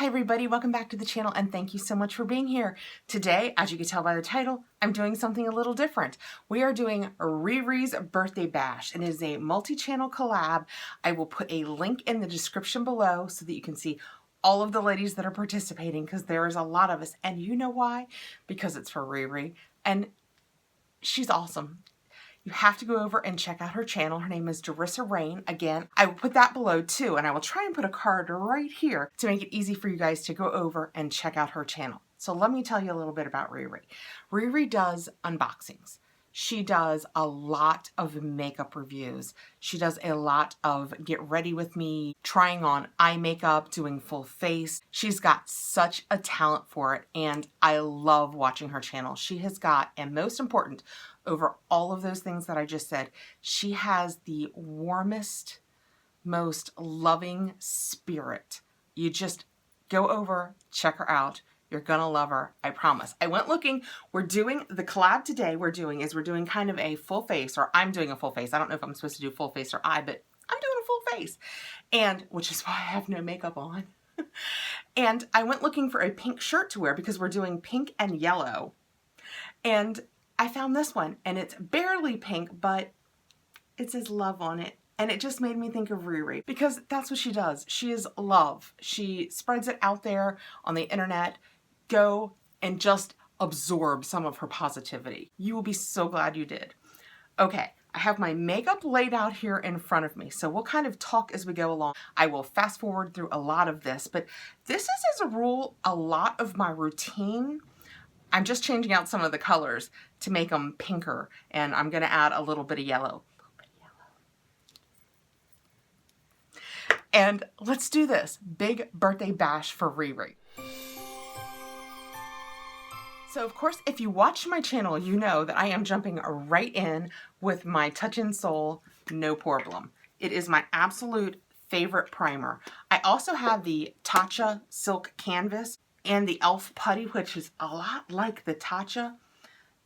Hi everybody, welcome back to the channel and thank you so much for being here. Today, as you can tell by the title, I'm doing something a little different. We are doing Riri's Birthday Bash and it is a multi-channel collab. I will put a link in the description below so that you can see all of the ladies that are participating because there is a lot of us and you know why? Because it's for Riri and she's awesome. You have to go over and check out her channel. Her name is Derissa Raynne. Again, I will put that below too, and I will try and put a card right here to make it easy for you guys to go over and check out her channel. So let me tell you a little bit about Riri. Riri does unboxings. She does a lot of makeup reviews. She does a lot of get ready with me, trying on eye makeup, doing full face. She's got such a talent for it and I love watching her channel. She has got, and most important, over all of those things that I just said, she has the warmest, most loving spirit. You just go over, check her out. You're gonna love her, I promise. I went looking, we're doing the collab today, we're doing kind of a full face, or I'm doing a full face. I don't know if I'm supposed to do full face or eye, but I'm doing a full face. And, which is why I have no makeup on. And I went looking for a pink shirt to wear because we're doing pink and yellow. And I found this one and it's barely pink, but it says love on it. And it just made me think of Riri because that's what she does. She is love. She spreads it out there on the internet. Go and just absorb some of her positivity. You will be so glad you did. Okay, I have my makeup laid out here in front of me, so we'll kind of talk as we go along. I will fast forward through a lot of this, but this is, as a rule, a lot of my routine. I'm just changing out some of the colors to make them pinker, and I'm gonna add a little bit of yellow. And let's do this. Big birthday bash for Riri. So of course, if you watch my channel, you know that I am jumping right in with my Touch in Sol No Problem. It is my absolute favorite primer. I also have the Tatcha Silk Canvas and the e.l.f. Putty, which is a lot like the Tatcha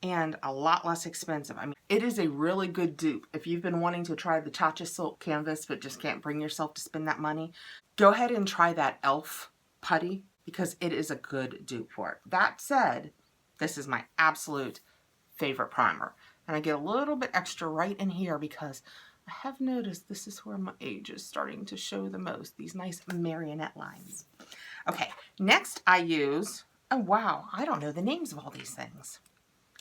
and a lot less expensive. I mean, it is a really good dupe. If you've been wanting to try the Tatcha Silk Canvas but just can't bring yourself to spend that money, go ahead and try that e.l.f. Putty because it is a good dupe for it. That said, this is my absolute favorite primer. And I get a little bit extra right in here because I have noticed this is where my age is starting to show the most. These nice marionette lines. Okay, next I use, oh wow, I don't know the names of all these things.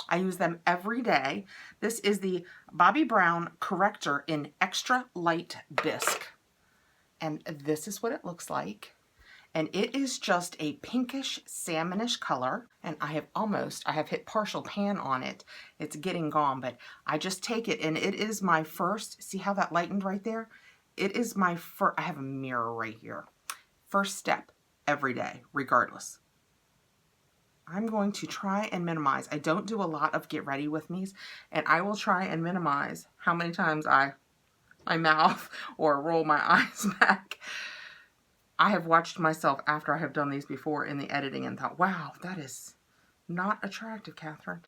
I use them every day. This is the Bobbi Brown Corrector in Extra Light Bisque. And this is what it looks like. And it is just a pinkish salmonish color. And I have hit partial pan on it. It's getting gone, but I just take it and it is my first, see how that lightened right there? It is my first, I have a mirror right here. First step every day, regardless. I'm going to try and minimize. I don't do a lot of get ready with me's, and I will try and minimize how many times I mouth or roll my eyes back. I have watched myself after I have done these before in the editing and thought, wow, that is not attractive, Kathrin.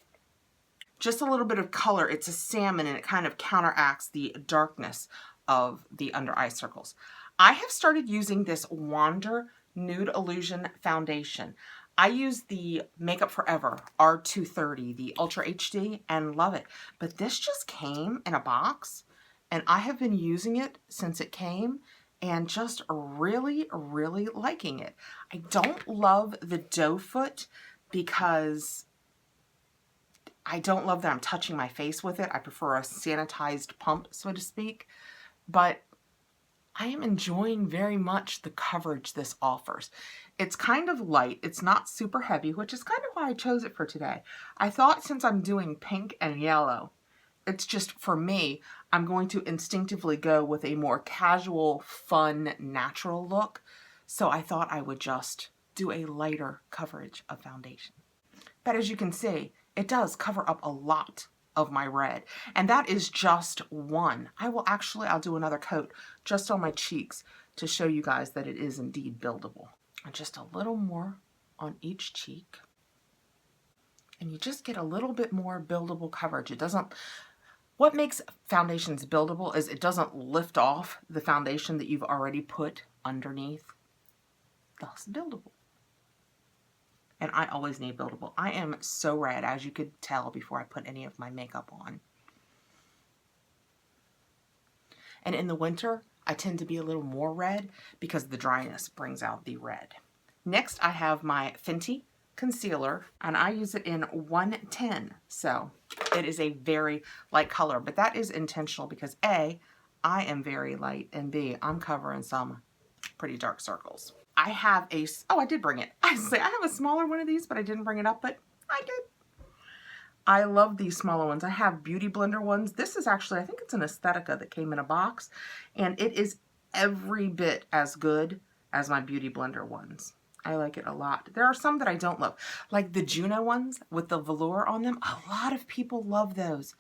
Just a little bit of color. It's a salmon and it kind of counteracts the darkness of the under eye circles. I have started using this Wander Nude Illusion Foundation. I use the Makeup Forever R230, the Ultra HD, and love it. But this just came in a box, and I have been using it since it came, and just really, really liking it. I don't love the doe foot because I don't love that I'm touching my face with it. I prefer a sanitized pump, so to speak. But I am enjoying very much the coverage this offers. It's kind of light. It's not super heavy, which is kind of why I chose it for today. I thought since I'm doing pink and yellow, it's just, for me, I'm going to instinctively go with a more casual, fun, natural look. So I thought I would just do a lighter coverage of foundation. But as you can see, it does cover up a lot of my red. And that is just one. I'll do another coat just on my cheeks to show you guys that it is indeed buildable. And just a little more on each cheek. And you just get a little bit more buildable coverage. It doesn't, what makes foundations buildable is it doesn't lift off the foundation that you've already put underneath. thus buildable. And I always need buildable. I am so red, as you could tell before I put any of my makeup on. And in the winter, I tend to be a little more red because the dryness brings out the red. Next, I have my Fenty concealer, and I use it in 110. So it is a very light color, but that is intentional because A, I am very light, and B, I'm covering some pretty dark circles. I have a, oh, I did bring it. I say I have a smaller one of these, but I didn't bring it up, but I did. I love these smaller ones. I have Beauty Blender ones. This is actually, I think it's an Aesthetica that came in a box, and it is every bit as good as my Beauty Blender ones. I like it a lot. There are some that I don't love, like the Juno ones with the velour on them. A lot of people love those.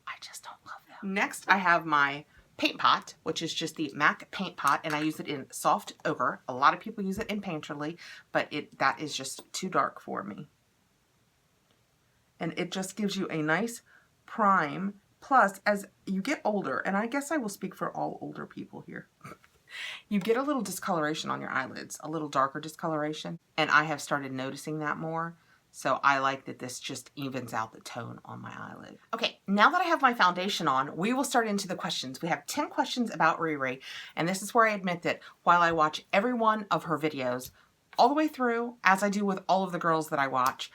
I just don't love them. Next, I have my paint pot, which is just the MAC paint pot, and I use it in soft ochre. A lot of people use it in Painterly, but that is just too dark for me. And it just gives you a nice prime. Plus, as you get older, and I guess I will speak for all older people here, you get a little discoloration on your eyelids, a little darker discoloration, and I have started noticing that more. So I like that this just evens out the tone on my eyelid. Okay, now that I have my foundation on, we will start into the questions. We have 10 questions about Riri, and this is where I admit that while I watch every one of her videos all the way through, as I do with all of the girls that I watch,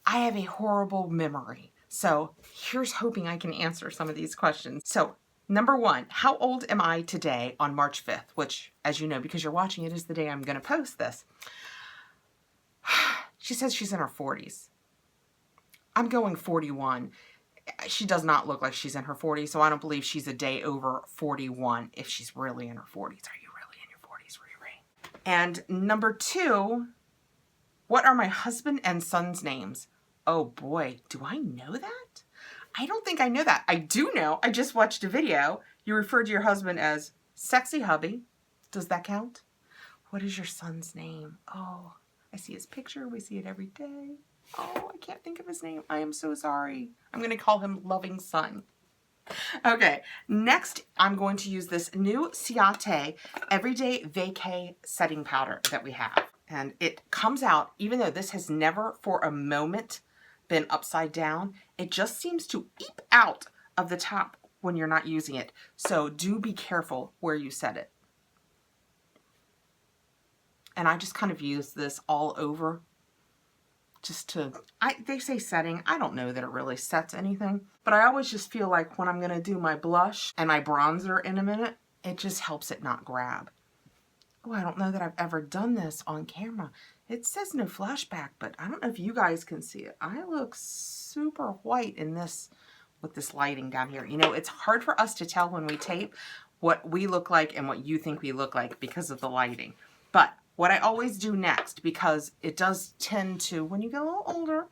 I have a horrible memory. So here's hoping I can answer some of these questions. So number 1, how old am I today on March 5th? Which, as you know, because you're watching it, is the day I'm going to post this. She says she's in her 40s. I'm going 41. She does not look like she's in her 40s, so I don't believe she's a day over 41 if she's really in her 40s. Are you really in your 40s, Riri? And number 2, what are my husband and son's names? Oh boy, do I know that? I don't think I know that. I do know, I just watched a video. You referred to your husband as Sexy Hubby. Does that count? What is your son's name? Oh, I see his picture. We see it every day. Oh, I can't think of his name. I am so sorry. I'm going to call him Loving Son. Okay, next I'm going to use this new Ciate Everyday Vacay Setting Powder that we have. And it comes out, even though this has never for a moment been upside down, it just seems to eep out of the top when you're not using it. So do be careful where you set it. And I just kind of use this all over just to, they say setting. I don't know that it really sets anything, but I always just feel like when I'm going to do my blush and my bronzer in a minute, it just helps it not grab. Oh, I don't know that I've ever done this on camera. It says no flashback, but I don't know if you guys can see it. I look super white in this with this lighting down here. You know, it's hard for us to tell when we tape what we look like and what you think we look like because of the lighting. But what I always do next, because it does tend to, when you get a little older,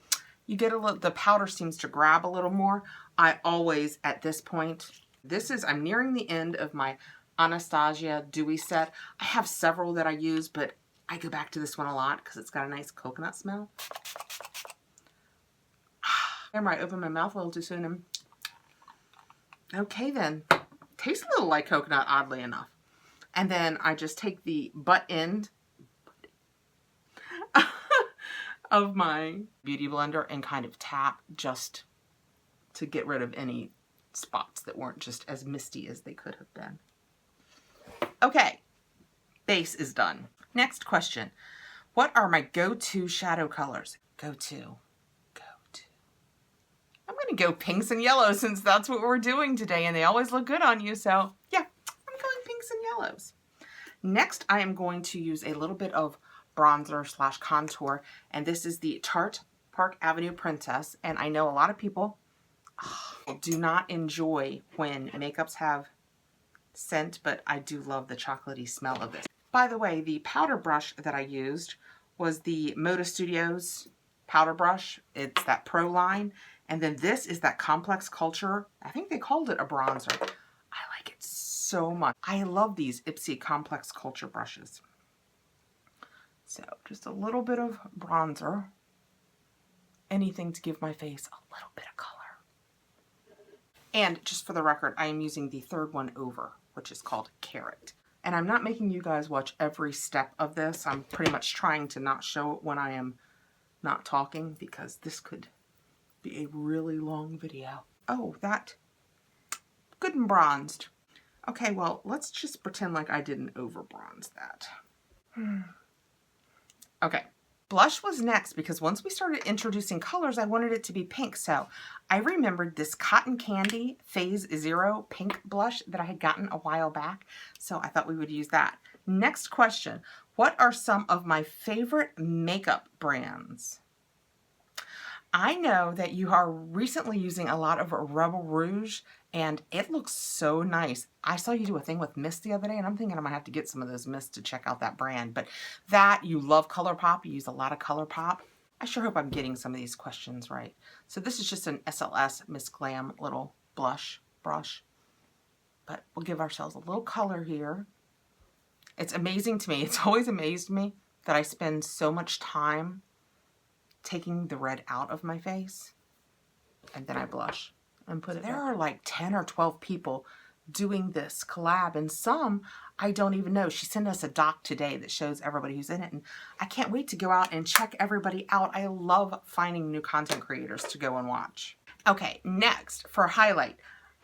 you get a little, the powder seems to grab a little more. I always, at this point, I'm nearing the end of my Anastasia Dewy set. I have several that I use, but I go back to this one a lot because it's got a nice coconut smell. Remember, I opened my mouth a little too soon. Okay then, tastes a little like coconut, oddly enough. And then I just take the butt end of my Beauty Blender and kind of tap just to get rid of any spots that weren't just as misty as they could have been. Okay, base is done. Next question. What are my go-to shadow colors? Go-to. I'm going to go pinks and yellows since that's what we're doing today and they always look good on you. So yeah, I'm going pinks and yellows. Next, I am going to use a little bit of bronzer slash contour, and this is the Tarte Park Avenue Princess. And I know a lot of people do not enjoy when makeups have scent, but I do love the chocolatey smell of this. By the way, the powder brush that I used was the Moda Studios powder brush. It's that Pro line. And then this is that Complex Culture. I think they called it a bronzer. I like it so much. I love these Ipsy Complex Culture brushes. So just a little bit of bronzer. Anything to give my face a little bit of color. And just for the record, I am using the third one over, which is called Carrot. And I'm not making you guys watch every step of this. I'm pretty much trying to not show it when I am not talking because this could be a really long video. Oh, that good and bronzed. Okay, well, let's just pretend like I didn't over bronze that. Okay, blush was next because once we started introducing colors, I wanted it to be pink. So I remembered this Cotton Candy Phase Zero pink blush that I had gotten a while back. So I thought we would use that. Next question, what are some of my favorite makeup brands? I know that you are recently using a lot of Rebel Rouge and it looks so nice. I saw you do a thing with mist the other day and I'm thinking I might have to get some of those mists to check out that brand. But that, you love ColourPop, you use a lot of ColourPop. I sure hope I'm getting some of these questions right. So this is just an SLS Miss Glam little blush brush. But we'll give ourselves a little color here. It's amazing to me. It's always amazed me that I spend so much time taking the red out of my face and then I blush and put it there. There are like 10 or 12 people doing this collab and some I don't even know. She sent us a doc today that shows everybody who's in it and I can't wait to go out and check everybody out. I love finding new content creators to go and watch. Okay, next for highlight.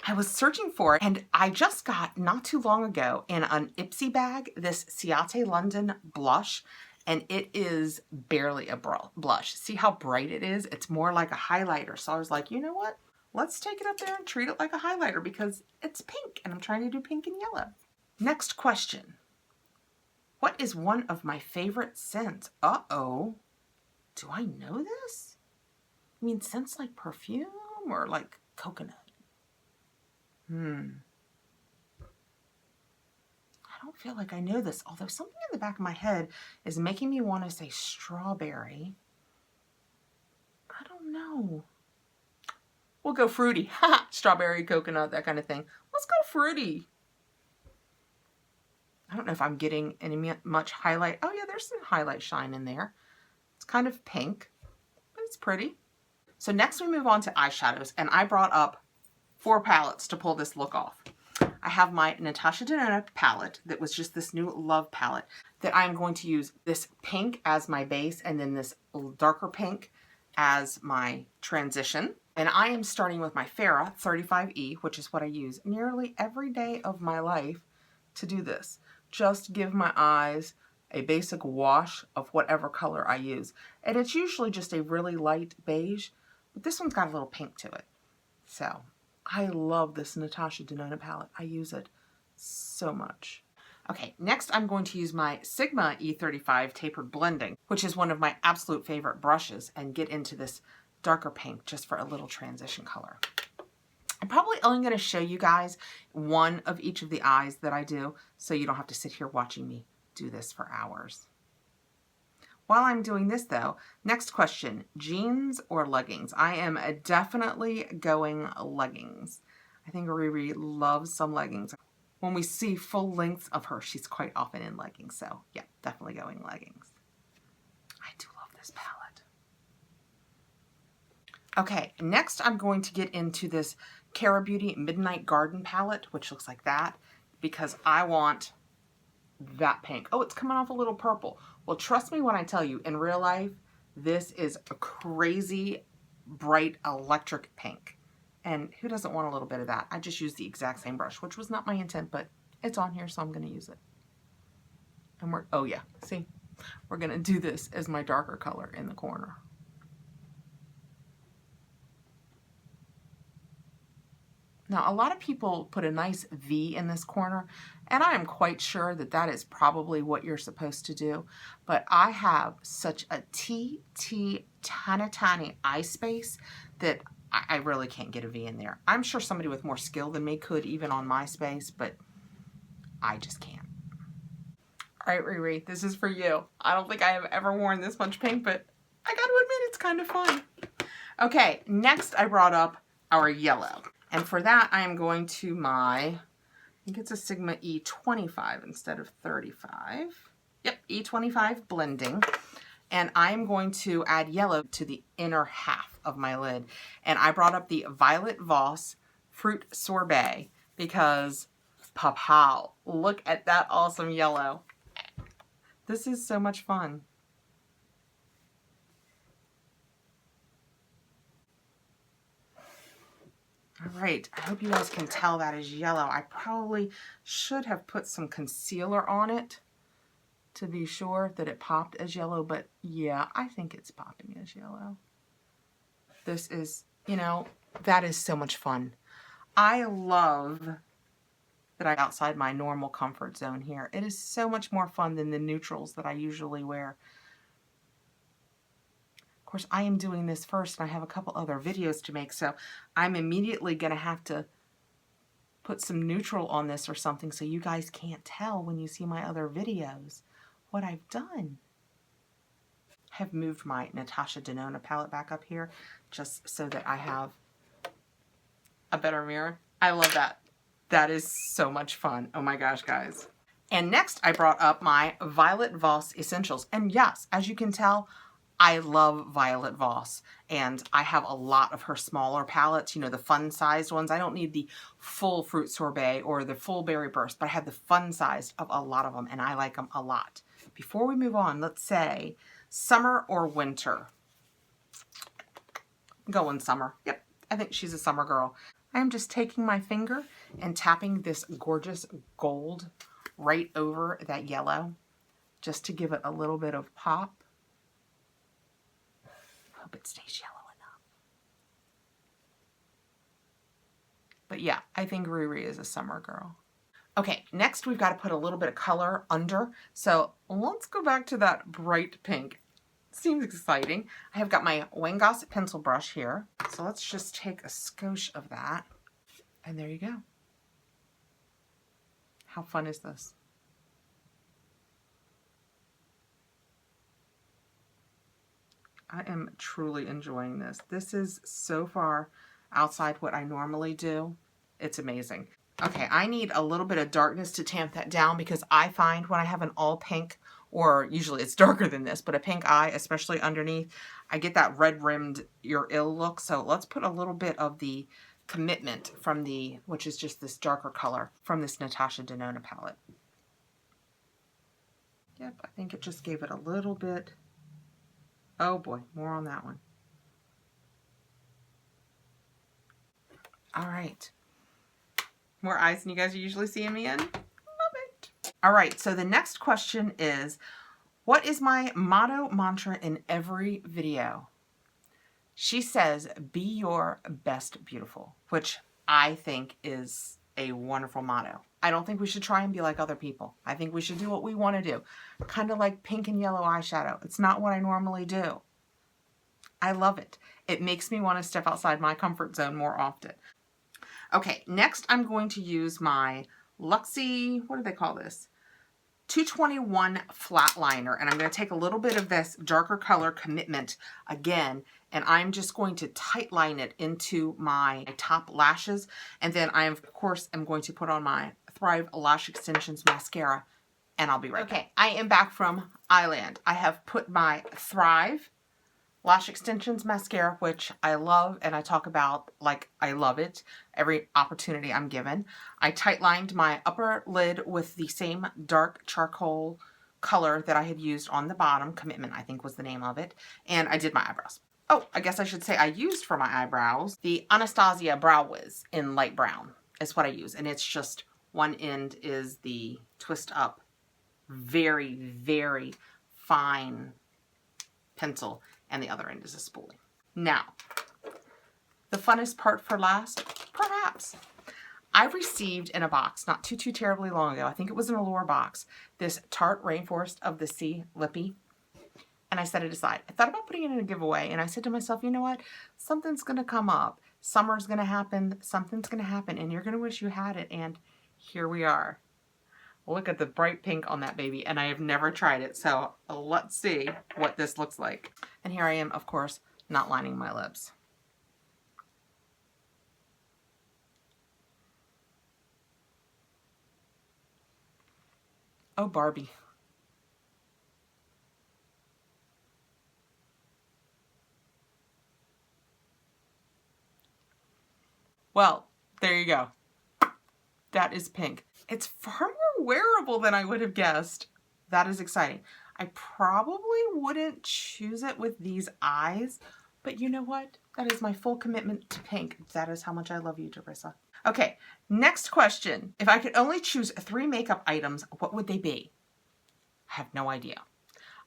I was searching for it and I just got not too long ago in an Ipsy bag this Ciate London blush. And it is barely a blush. See how bright it is? It's more like a highlighter. So I was like, you know what? Let's take it up there and treat it like a highlighter because it's pink and I'm trying to do pink and yellow. Next question. What is one of my favorite scents? Uh-oh. Do I know this? I mean, scents like perfume or like coconut? I don't feel like I know this, although something in the back of my head is making me want to say strawberry. I don't know. We'll go fruity. Strawberry, coconut, that kind of thing. Let's go fruity. I don't know if I'm getting any much highlight. Oh yeah, there's some highlight shine in there. It's kind of pink, but it's pretty. So next we move on to eyeshadows, and I brought up 4 palettes to pull this look off. I have my Natasha Denona palette that was just this new Love palette that I'm going to use this pink as my base and then this darker pink as my transition. And I am starting with my Farrah 35E, which is what I use nearly every day of my life to do this. Just give my eyes a basic wash of whatever color I use. And it's usually just a really light beige, but this one's got a little pink to it. So I love this Natasha Denona palette. I use it so much. Okay, next I'm going to use my Sigma E35 Tapered Blending, which is one of my absolute favorite brushes, and get into this darker pink just for a little transition color. I'm probably only going to show you guys one of each of the eyes that I do, so you don't have to sit here watching me do this for hours. While I'm doing this though, next question, jeans or leggings? I am definitely going leggings. I think Riri loves some leggings. When we see full lengths of her, she's quite often in leggings. So yeah, definitely going leggings. I do love this palette. Okay, next I'm going to get into this Cara Beauty Midnight Garden palette, which looks like that, because I want that pink. Oh, it's coming off a little purple. Well, trust me when I tell you, in real life, this is a crazy, bright, electric pink. And who doesn't want a little bit of that? I just used the exact same brush, which was not my intent, but it's on here, so I'm going to use it. And oh yeah, see? We're going to do this as my darker color in the corner. Now, a lot of people put a nice V in this corner, and I am quite sure that that is probably what you're supposed to do, but I have such a tiny eye space that I really can't get a V in there. I'm sure somebody with more skill than me could, even on my space, but I just can't. All right, Riri, this is for you. I don't think I have ever worn this much pink, but I gotta admit, it's kind of fun. Okay, next I brought up our yellow. And for that, I am going to my, I think it's a Sigma E25 instead of 35. Yep, E25 blending. And I'm going to add yellow to the inner half of my lid. And I brought up the Violet Voss Fruit Sorbet because Pow. Look at that awesome yellow. This is so much fun. All right, I hope you guys can tell that is yellow. I probably should have put some concealer on it to be sure that it popped as yellow, but yeah, I think it's popping as yellow. This is, you know, that is so much fun. I love that I'm outside my normal comfort zone here. It is so much more fun than the neutrals that I usually wear. Of course, I am doing this first and I have a couple other videos to make, so I'm immediately going to have to put some neutral on this or something so you guys can't tell when you see my other videos what I've done. I have moved my Natasha Denona palette back up here just so that I have a better mirror. I love that. That is so much fun. Oh my gosh, guys. And next I brought up my Violet Voss Essentials. And yes, as you can tell, I love Violet Voss, and I have a lot of her smaller palettes, you know, the fun sized ones. I don't need the full fruit sorbet or the full berry burst, but I have the fun sized of a lot of them, and I like them a lot. Before we move on, let's say summer or winter. I'm going summer. Yep, I think she's a summer girl. I am just taking my finger and tapping this gorgeous gold right over that yellow just to give it a little bit of pop. Hope it stays yellow enough. But yeah, I think Riri is a summer girl. Okay, next we've got to put a little bit of color under. So let's go back to that bright pink. Seems exciting. I have got my Wangos pencil brush here. So let's just take a skosh of that. And there you go. How fun is this? I am truly enjoying this. This is so far outside what I normally do. It's amazing. Okay, I need a little bit of darkness to tamp that down because I find when I have an all pink, or usually it's darker than this, but a pink eye, especially underneath, I get that red rimmed you're ill look. So let's put a little bit of the Commitment from the, which is just this darker color from this Natasha Denona palette. Yep, I think it just gave it a little bit. Oh boy, more on that one. All right. More eyes than you guys are usually seeing me in. Love it. All right, so the next question is, what is my motto mantra in every video? She says, be your best beautiful, which I think is a wonderful motto. I don't think we should try and be like other people. I think we should do what we want to do. Kind of like pink and yellow eyeshadow. It's not what I normally do. I love it. It makes me want to step outside my comfort zone more often. Okay, next I'm going to use my Luxie, what do they call this? 221 flat liner, and I'm going to take a little bit of this darker color Commitment again, and I'm just going to tight line it into my top lashes, and then I of course am going to put on my Thrive Lash Extensions mascara, and I'll be right back. Okay, I am back from Island. I have put my Thrive Lash Extensions mascara, which I love, and I talk about like I love it every opportunity I'm given. I tight lined my upper lid with the same dark charcoal color that I had used on the bottom. Commitment, I think was the name of it. And I did my eyebrows. Oh, I guess I should say I used for my eyebrows the Anastasia Brow Wiz in light brown is what I use. And it's just one end is the twist up, very, very fine pencil, and the other end is a spoolie. Now, the funnest part for last, perhaps. I received in a box not too terribly long ago, I think it was an Allure box, this Tarte Rainforest of the Sea Lippy. And I set it aside. I thought about putting it in a giveaway, and I said to myself, you know what? Something's going to come up. Summer's going to happen. Something's going to happen, and you're going to wish you had it. And here we are. Look at the bright pink on that baby, and I have never tried it, so let's see what this looks like. And here I am, of course, not lining my lips. Oh, Barbie. Well, there you go. that is pink. It's far more wearable than I would have guessed. That is exciting. I probably wouldn't choose it with these eyes, but you know what? That is my full commitment to pink. That is how much I love you, Derissa. Okay, next question. If I could only choose 3 makeup items, what would they be? I have no idea.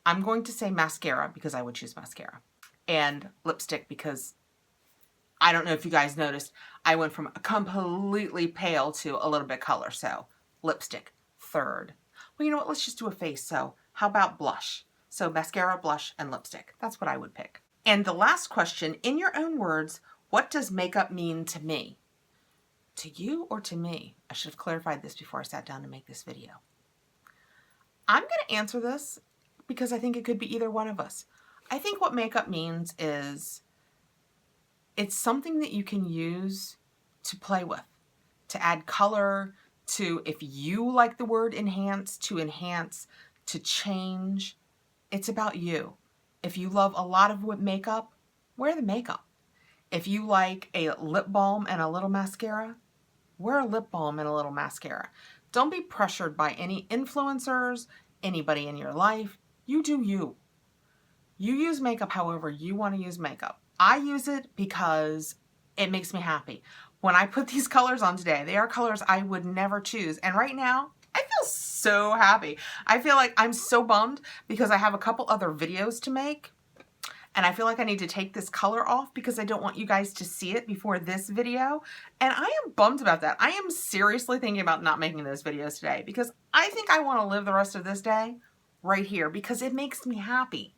I'm going to say mascara because I would choose mascara. And lipstick because I don't know if you guys noticed, I went from a completely pale to a little bit color. So lipstick, third. Well, you know what? Let's just do a face. So how about blush? So mascara, blush, and lipstick. That's what I would pick. And the last question, in your own words, what does makeup mean to me? To you or to me? I should have clarified this before I sat down to make this video. I'm going to answer this because I think it could be either one of us. I think what makeup means is it's something that you can use to play with, to add color, to, if you like the word enhance, to change. It's about you. If you love a lot of makeup, wear the makeup. If you like a lip balm and a little mascara, wear a lip balm and a little mascara. Don't be pressured by any influencers, anybody in your life. You do you. You use makeup however you want to use makeup. I use it because it makes me happy. When I put these colors on today, they are colors I would never choose. And right now, I feel so happy. I feel like I'm so bummed because I have a couple other videos to make. And I feel like I need to take this color off because I don't want you guys to see it before this video. And I am bummed about that. I am seriously thinking about not making those videos today because I think I want to live the rest of this day right here because it makes me happy.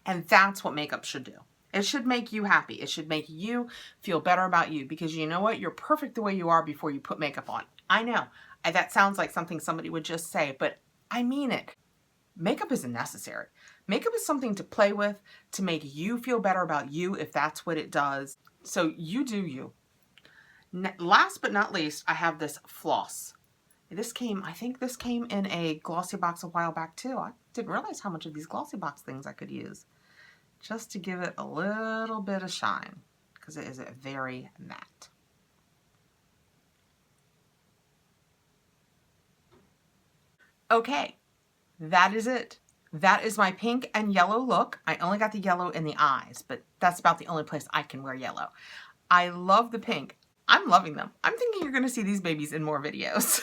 And that's what makeup should do. It should make you happy. It should make you feel better about you because you know what? You're perfect the way you are before you put makeup on. I know. That sounds like something somebody would just say, but I mean it. Makeup isn't necessary. Makeup is something to play with, to make you feel better about you if that's what it does. So you do you. Last but not least, I have this floss. I think this came in a glossy box a while back too. I didn't realize how much of these glossy box things I could use. Just to give it a little bit of shine because it is very matte. Okay, that is it. That is my pink and yellow look. I only got the yellow in the eyes, but that's about the only place I can wear yellow. I love the pink. I'm loving them. I'm thinking you're going to see these babies in more videos.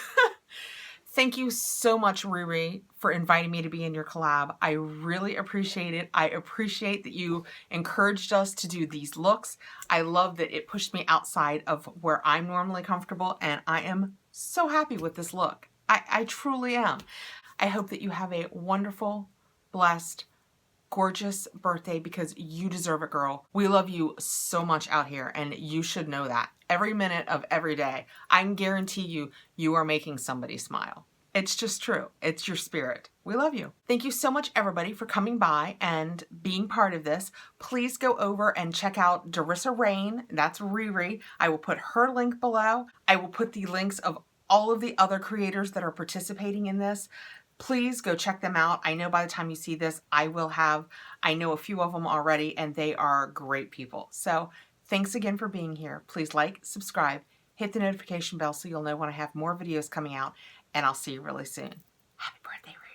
Thank you so much, Riri, for inviting me to be in your collab. I really appreciate it. I appreciate that you encouraged us to do these looks. I love that it pushed me outside of where I'm normally comfortable, and I am so happy with this look. I truly am. I hope that you have a wonderful, blessed, gorgeous birthday because you deserve it, girl. We love you so much out here, and you should know that. Every minute of every day, I can guarantee you, you are making somebody smile. It's just true. It's your spirit. We love you. Thank you so much, everybody, for coming by and being part of this. Please go over and check out Derissa Raynne. That's Riri. I will put her link below. I will put the links of all of the other creators that are participating in this. Please go check them out. I know by the time you see this, I know a few of them already, and they are great people. So thanks again for being here. Please like, subscribe, hit the notification bell so you'll know when I have more videos coming out, and I'll see you really soon. Happy birthday, Riri.